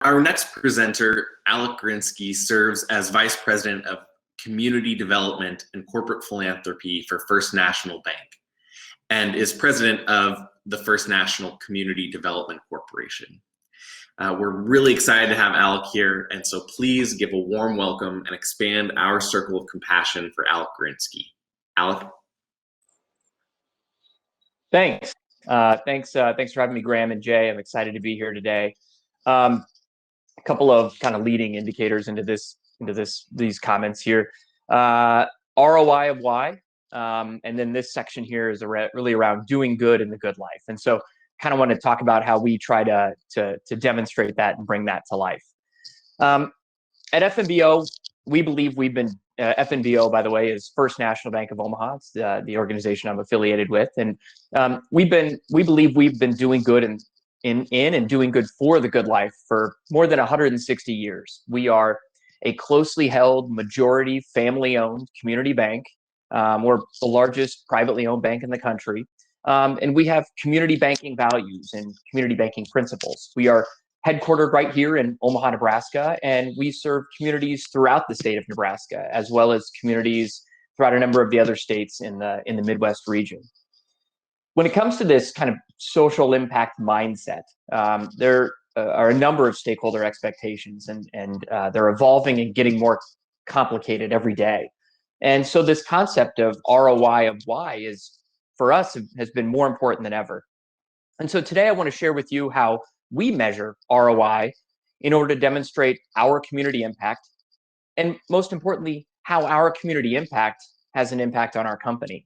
Our next presenter, Alec Gorynski, serves as Vice President of Community Development and Corporate Philanthropy for First National Bank and is President of the First National Community Development Corporation. We're really excited to have Alec here, and so please give a warm welcome and expand our circle of compassion for Alec Gorynski. Alec? Thanks. Thanks for having me, Graham and Jay. I'm excited to be here today. A couple of kind of leading indicators into these comments here. ROI of why, and then this section here is really around doing good in the good life. And so, kind of want to talk about how we try to demonstrate that and bring that to life. At FNBO, we believe we've been FNBO, by the way, is First National Bank of Omaha. It's the organization I'm affiliated with, and we believe we've been doing good in and doing good for the good life for more than 160 years. We are a closely held, majority family-owned community bank. We're the largest privately owned bank in the country, and we have community banking values and community banking principles. We are headquartered right here in Omaha, Nebraska, and we serve communities throughout the state of Nebraska, as well as communities throughout a number of the other states in the Midwest region. When it comes to this kind of social impact mindset, there are a number of stakeholder expectations, and they're evolving and getting more complicated every day. And so this concept of ROI of why is, for us, has been more important than ever. And so today I want to share with you how we measure ROI in order to demonstrate our community impact, and most importantly, how our community impact has an impact on our company.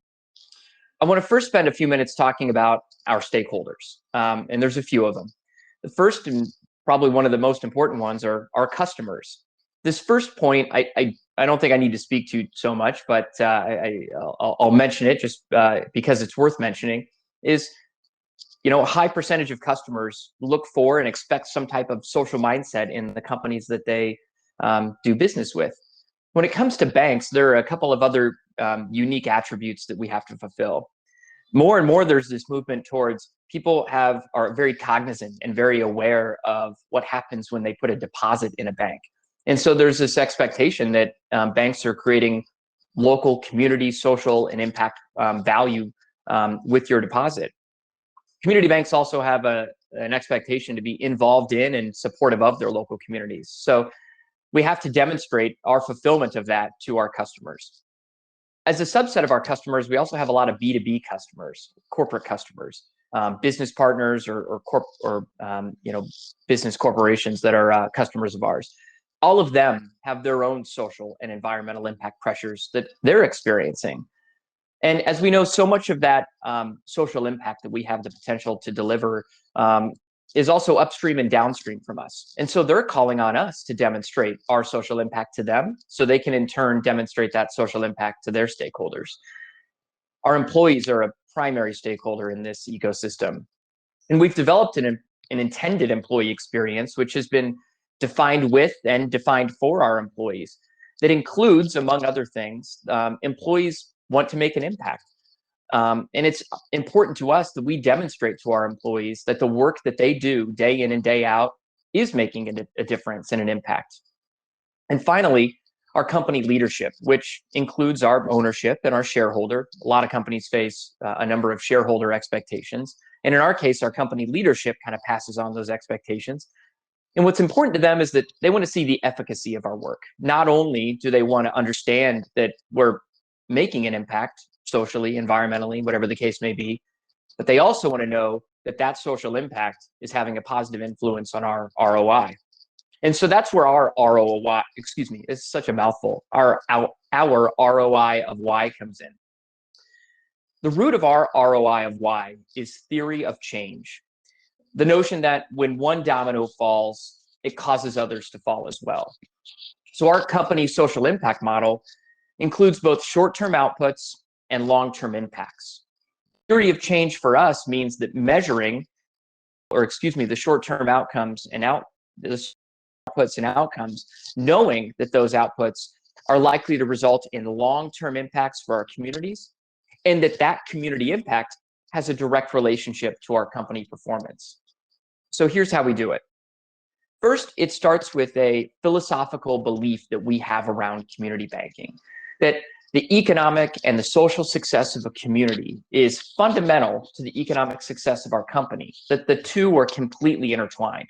I want to first spend a few minutes talking about our stakeholders, and there's a few of them. The first, and probably one of the most important ones, are our customers. This first point, I don't think I need to speak to so much, but I'll mention it just because it's worth mentioning, is a high percentage of customers look for and expect some type of social mindset in the companies that they do business with. When it comes to banks, there are a couple of other unique attributes that we have to fulfill. More and more, there's this movement towards people are very cognizant and very aware of what happens when they put a deposit in a bank. And so there's this expectation that banks are creating local community, social, and impact value with your deposit. Community banks also have an expectation to be involved in and supportive of their local communities. So we have to demonstrate our fulfillment of that to our customers. As a subset of our customers, we also have a lot of B2B customers, corporate customers, business partners, or business corporations that are customers of ours. All of them have their own social and environmental impact pressures that they're experiencing. And as we know, so much of that social impact that we have the potential to deliver is also upstream and downstream from us. And so they're calling on us to demonstrate our social impact to them so they can in turn demonstrate that social impact to their stakeholders. Our employees are a primary stakeholder in this ecosystem. And we've developed an intended employee experience, which has been defined with and defined for our employees. That includes, among other things, employees want to make an impact. And it's important to us that we demonstrate to our employees that the work that they do day in and day out is making a difference and an impact. And finally, our company leadership, which includes our ownership and our shareholder. A lot of companies face a number of shareholder expectations. And in our case, our company leadership kind of passes on those expectations. And what's important to them is that they want to see the efficacy of our work. Not only do they want to understand that we're making an impact socially, environmentally, whatever the case may be, but they also want to know that that social impact is having a positive influence on our ROI. And so that's where our ROI, it's such a mouthful, our ROI of why comes in. The root of our ROI of why is theory of change. The notion that when one domino falls, it causes others to fall as well. So our company's social impact model includes both short-term outputs and long-term impacts. Theory of change for us means that measuring, the short-term outcomes and the outputs and outcomes, knowing that those outputs are likely to result in long-term impacts for our communities, and that community impact has a direct relationship to our company performance. So here's how we do it. First, it starts with a philosophical belief that we have around community banking, that the economic and the social success of a community is fundamental to the economic success of our company, that the two are completely intertwined.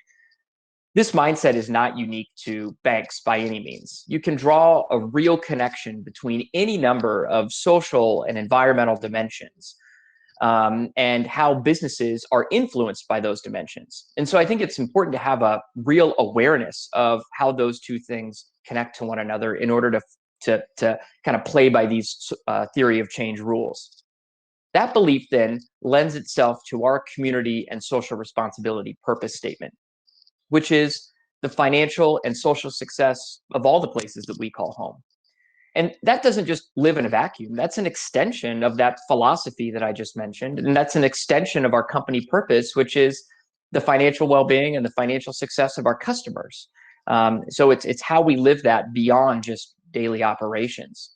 This mindset is not unique to banks by any means. You can draw a real connection between any number of social and environmental dimensions, and how businesses are influenced by those dimensions. And so I think it's important to have a real awareness of how those two things connect to one another in order to kind of play by these theory of change rules. That belief then lends itself to our community and social responsibility purpose statement, which is the financial and social success of all the places that we call home. And that doesn't just live in a vacuum. That's an extension of that philosophy that I just mentioned. And that's an extension of our company purpose, which is the financial well-being and the financial success of our customers. So it's how we live that beyond just daily operations.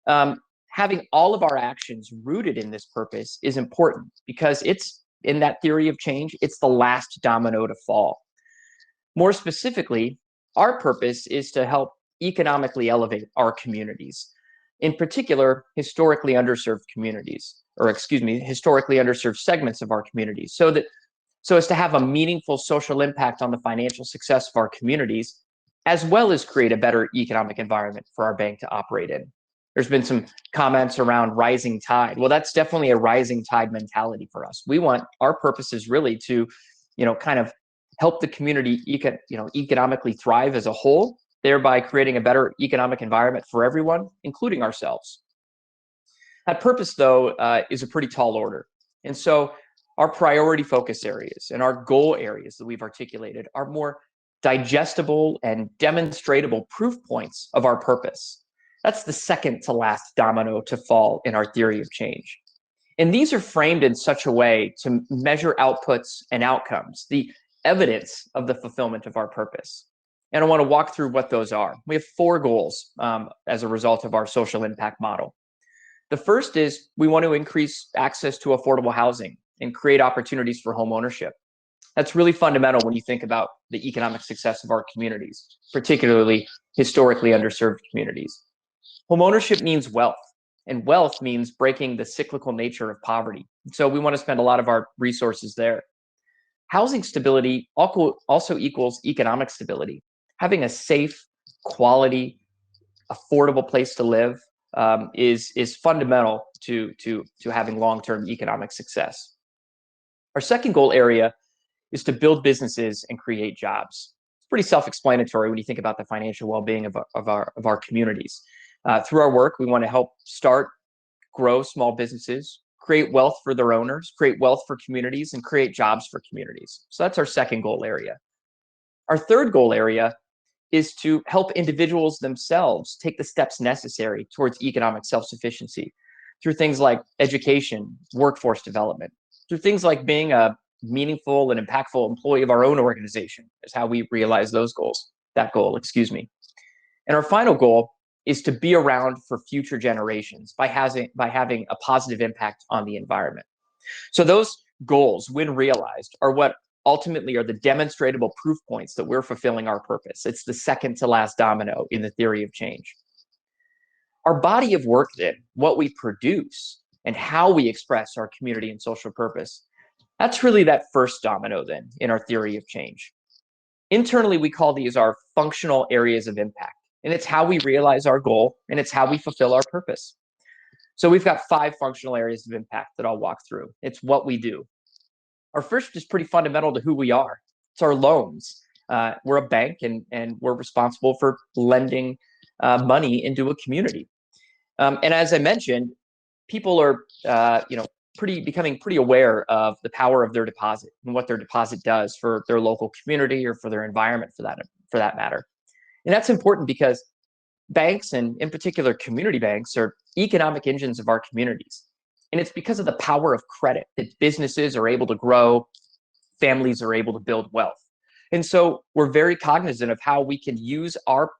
Having all of our actions rooted in this purpose is important because it's in that theory of change, it's the last domino to fall. More specifically, our purpose is to help economically elevate our communities, in particular, historically underserved communities, or excuse me, historically underserved segments of our communities, so as to have a meaningful social impact on the financial success of our communities, as well as create a better economic environment for our bank to operate in. There's been some comments around rising tide. Well, that's definitely a rising tide mentality for us. We want our purpose is really to, kind of help the community, economically thrive as a whole, thereby creating a better economic environment for everyone, including ourselves. That purpose, though, is a pretty tall order. And so our priority focus areas and our goal areas that we've articulated are more digestible and demonstratable proof points of our purpose. That's the second to last domino to fall in our theory of change. And these are framed in such a way to measure outputs and outcomes, the evidence of the fulfillment of our purpose. And I want to walk through what those are. We have 4 goals as a result of our social impact model. The first is we want to increase access to affordable housing and create opportunities for home ownership. That's really fundamental when you think about the economic success of our communities, particularly historically underserved communities. Home ownership means wealth, and wealth means breaking the cyclical nature of poverty. So we want to spend a lot of our resources there. Housing stability also equals economic stability. Having a safe, quality, affordable place to live is fundamental to having long-term economic success. Our second goal area is to build businesses and create jobs. It's pretty self-explanatory when you think about the financial well-being of our communities. Through our work, we want to help start, grow small businesses, create wealth for their owners, create wealth for communities, and create jobs for communities. So that's our second goal area. Our third goal area is to help individuals themselves take the steps necessary towards economic self-sufficiency through things like education, workforce development, through things like being a meaningful and impactful employee of our own organization is how we realize that goal. And our final goal is to be around for future generations by having a positive impact on the environment. So those goals, when realized, are what ultimately are the demonstratable proof points that we're fulfilling our purpose. It's the second to last domino in the theory of change. Our body of work then, what we produce and how we express our community and social purpose, that's really that first domino then in our theory of change. Internally, we call these our functional areas of impact. And it's how we realize our goal, and it's how we fulfill our purpose. So we've got 5 functional areas of impact that I'll walk through. It's what we do. Our first is pretty fundamental to who we are. It's our loans. We're a bank, and we're responsible for lending money into a community. And as I mentioned, people are becoming pretty aware of the power of their deposit and what their deposit does for their local community or for their environment for that matter. And that's important because banks, and in particular community banks, are economic engines of our communities. And it's because of the power of credit that businesses are able to grow, families are able to build wealth. And so we're very cognizant of how we can use our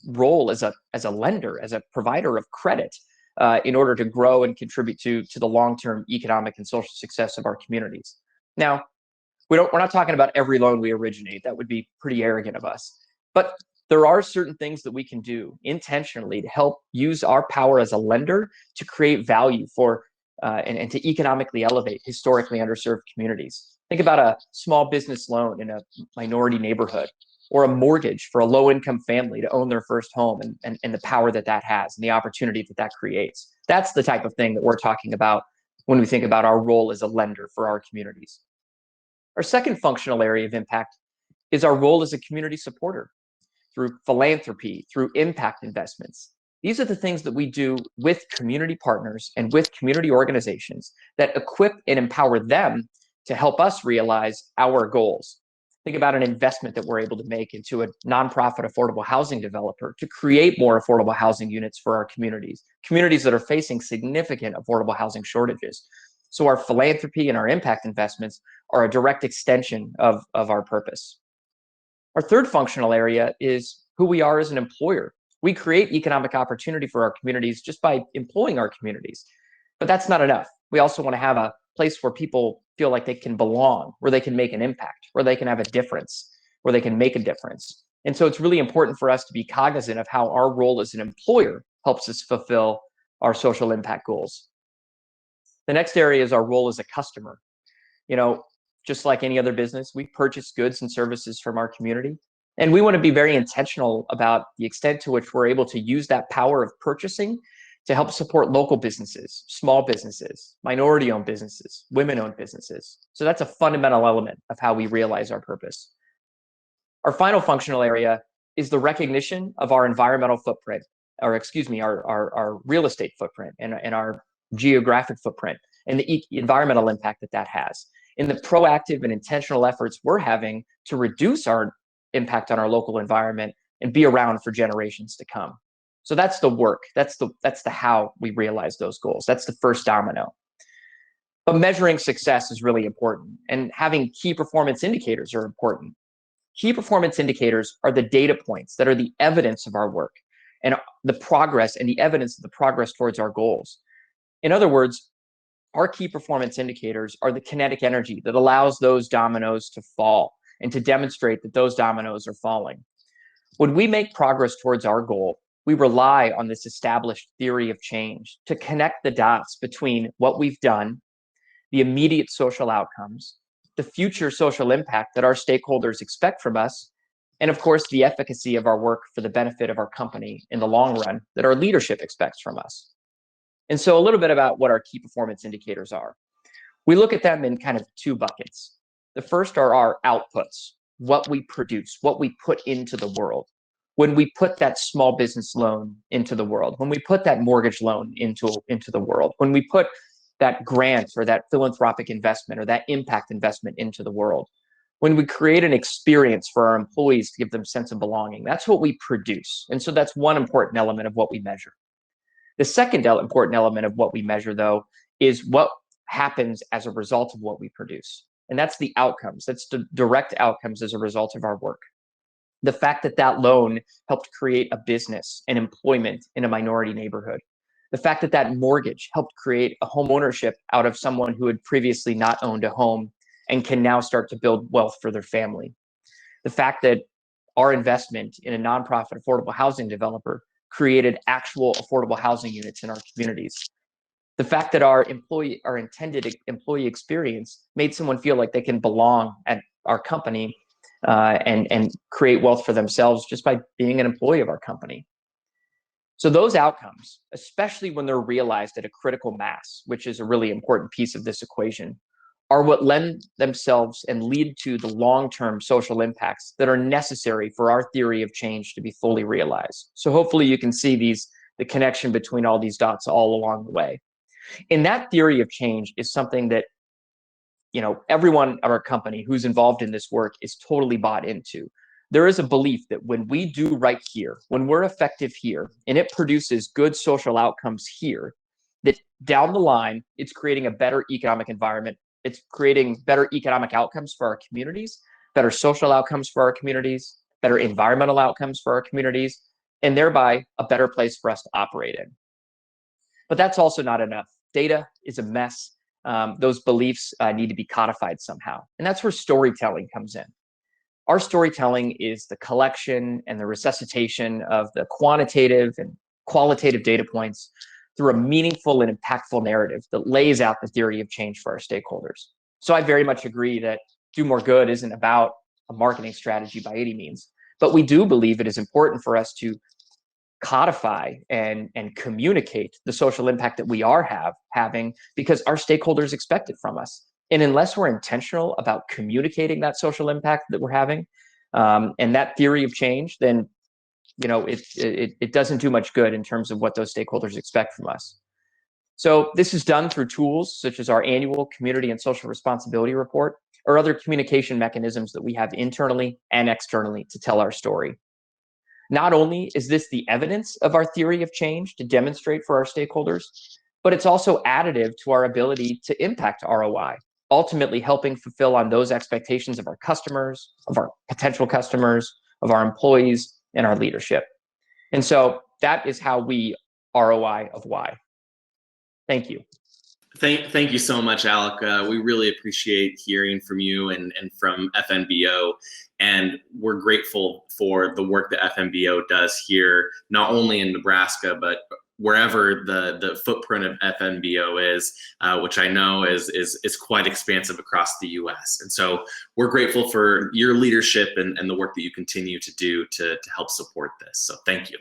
role as a lender, as a provider of credit, in order to grow and contribute to the long-term economic and social success of our communities. Now, We're not talking about every loan we originate. That would be pretty arrogant of us. But there are certain things that we can do intentionally to help use our power as a lender to create value for and to economically elevate historically underserved communities. Think about a small business loan in a minority neighborhood, or a mortgage for a low-income family to own their first home, and the power that that has and the opportunity that that creates. That's the type of thing that we're talking about when we think about our role as a lender for our communities. Our second functional area of impact is our role as a community supporter through philanthropy, through impact investments. These are the things that we do with community partners and with community organizations that equip and empower them to help us realize our goals. Think about an investment that we're able to make into a nonprofit affordable housing developer to create more affordable housing units for our communities that are facing significant affordable housing shortages. So our philanthropy and our impact investments are a direct extension of our purpose. Our third functional area is who we are as an employer. We create economic opportunity for our communities just by employing our communities. But that's not enough. We also want to have a place where people feel like they can belong, where they can make an impact, where they can have a difference, where they can make a difference. And so it's really important for us to be cognizant of how our role as an employer helps us fulfill our social impact goals. The next area is our role as a customer. Just like any other business, we purchase goods and services from our community. And we want to be very intentional about the extent to which we're able to use that power of purchasing to help support local businesses, small businesses, minority-owned businesses, women-owned businesses. So that's a fundamental element of how we realize our purpose. Our final functional area is the recognition of our environmental footprint, our real estate footprint and our geographic footprint and the environmental impact that has. In the proactive and intentional efforts we're having to reduce our impact on our local environment and be around for generations to come. So that's the work. That's the how we realize those goals. That's the first domino. But measuring success is really important, and having key performance indicators are important. Key performance indicators are the data points that are the evidence of our work and the progress and the evidence of the progress towards our goals. In other words, our key performance indicators are the kinetic energy that allows those dominoes to fall and to demonstrate that those dominoes are falling. When we make progress towards our goal, we rely on this established theory of change to connect the dots between what we've done, the immediate social outcomes, the future social impact that our stakeholders expect from us, and of course, the efficacy of our work for the benefit of our company in the long run that our leadership expects from us. And so a little bit about what our key performance indicators are. We look at them in kind of two buckets. The first are our outputs, what we produce, what we put into the world. When we put that small business loan into the world, when we put that mortgage loan into the world, when we put that grant or that philanthropic investment or that impact investment into the world, when we create an experience for our employees to give them a sense of belonging, that's what we produce. And so that's one important element of what we measure. The second important element of what we measure, though, is what happens as a result of what we produce. And that's the outcomes. That's the direct outcomes as a result of our work. The fact that that loan helped create a business and employment in a minority neighborhood. The fact that that mortgage helped create a home ownership out of someone who had previously not owned a home and can now start to build wealth for their family. The fact that our investment in a nonprofit affordable housing developer created actual affordable housing units in our communities. The fact that our intended employee experience made someone feel like they can belong at our company and create wealth for themselves just by being an employee of our company. So those outcomes, especially when they're realized at a critical mass, which is a really important piece of this equation, are what lend themselves and lead to the long-term social impacts that are necessary for our theory of change to be fully realized. So hopefully you can see the connection between all these dots all along the way. And that theory of change is something that everyone at our company who's involved in this work is totally bought into. There is a belief that when we do right here, when we're effective here, and it produces good social outcomes here, that down the line, it's creating a better economic environment. It's creating better economic outcomes for our communities, better social outcomes for our communities, better environmental outcomes for our communities, and thereby a better place for us to operate in. But that's also not enough. Data is a mess. those beliefs need to be codified somehow. And that's where storytelling comes in. Our storytelling is the collection and the resuscitation of the quantitative and qualitative data points through a meaningful and impactful narrative that lays out the theory of change for our stakeholders. So I very much agree that Do More Good isn't about a marketing strategy by any means, but we do believe it is important for us to codify and communicate the social impact that we are having, because our stakeholders expect it from us. And unless we're intentional about communicating that social impact that we're having, and that theory of change, then it doesn't do much good in terms of what those stakeholders expect from us. So this is done through tools such as our annual community and social responsibility report, or other communication mechanisms that we have internally and externally to tell our story. Not only is this the evidence of our theory of change to demonstrate for our stakeholders, but it's also additive to our ability to impact ROI, ultimately helping fulfill on those expectations of our customers, of our potential customers, of our employees, and our leadership. And so that is how we ROI of why. Thank you. Thank you so much, Alec. We really appreciate hearing from you and from FNBO. And we're grateful for the work that FNBO does here, not only in Nebraska, but wherever the footprint of FNBO is, which I know is quite expansive across the US. And so we're grateful for your leadership and the work that you continue to do to help support this. So thank you.